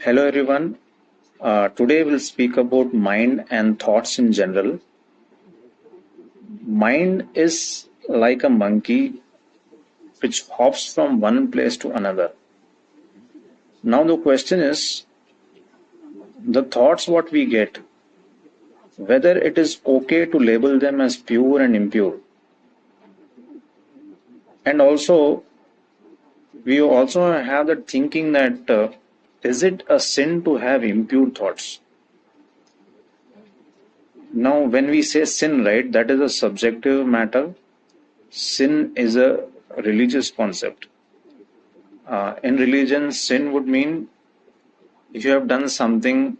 Hello everyone. Today we'll speak about mind and thoughts in general. Mind is like a monkey which hops from one place to another. Now the question is the thoughts what we get, whether it is okay to label them as pure and impure. And also we also have that thinking that is it a sin to have impure thoughts? Now when we say sin, right, that is a subjective matter. Sin is a religious concept. In religion, sin would mean if you have done something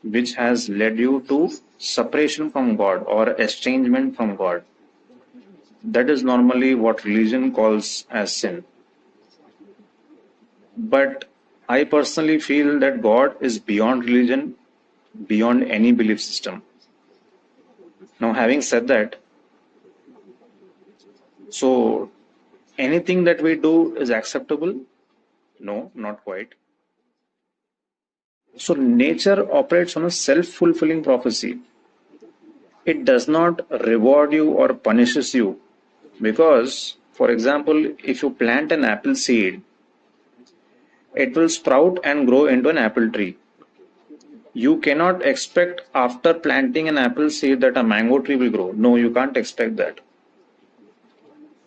which has led you to separation from God or estrangement from God. That is normally what religion calls as sin. But I personally feel that God is beyond religion, beyond any belief system. Now, having said that, so anything that we do is acceptable? No, not quite. So nature operates on a self-fulfilling prophecy. It does not reward you or punishes you because, for example, if you plant an apple seed, it will sprout and grow into an apple tree. You cannot expect after planting an apple seed that a mango tree will grow. No, you can't expect that.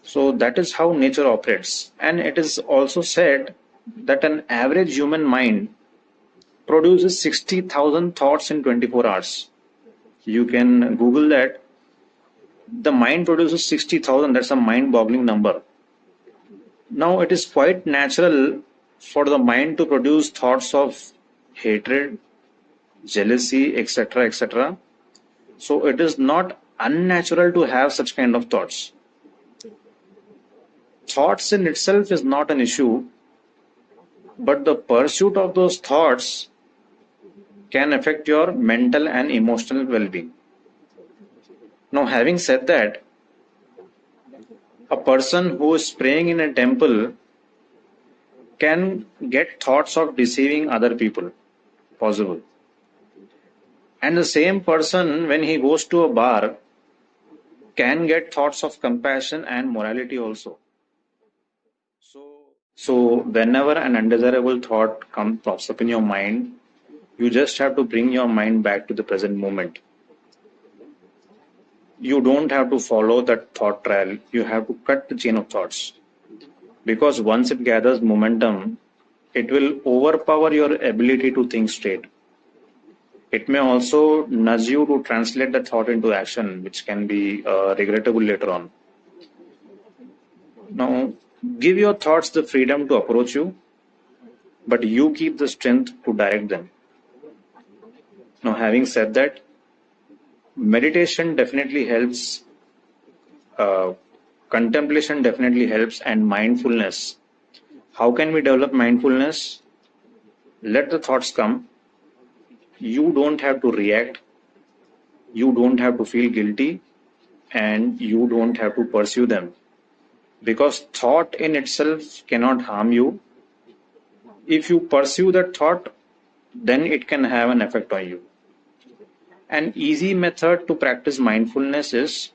So that is how nature operates. And it is also said that an average human mind produces 60,000 thoughts in 24 hours. You can Google that. The mind produces 60,000. That's a mind boggling number. Now, it is quite natural for the mind to produce thoughts of hatred, jealousy, etc. etc. So, it is not unnatural to have such kind of thoughts. Thoughts in itself is not an issue, but the pursuit of those thoughts can affect your mental and emotional well being. Now, having said that, a person who is praying in a temple can get thoughts of deceiving other people, possible. And the same person, when he goes to a bar, can get thoughts of compassion and morality also. So whenever an undesirable thought pops up in your mind, you just have to bring your mind back to the present moment. You don't have to follow that thought trail. You have to cut the chain of thoughts. Because once it gathers momentum, it will overpower your ability to think straight. It may also nudge you to translate the thought into action, which can be regrettable later on. Now, give your thoughts the freedom to approach you, but you keep the strength to direct them. Now, having said that, meditation definitely helps, uh, contemplation definitely helps, and mindfulness. How can we develop mindfulness? Let the thoughts come. You don't have to react, you don't have to feel guilty, and you don't have to pursue them. Because thought in itself cannot harm you. If you pursue that thought, then it can have an effect on you. An easy method to practice mindfulness is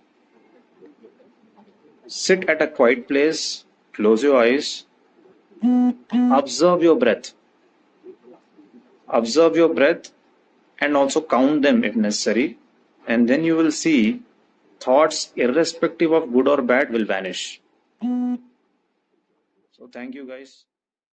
sit at a quiet place, close your eyes, observe your breath. Observe your breath and also count them if necessary. And then you will see thoughts, irrespective of good or bad, will vanish. So, thank you guys.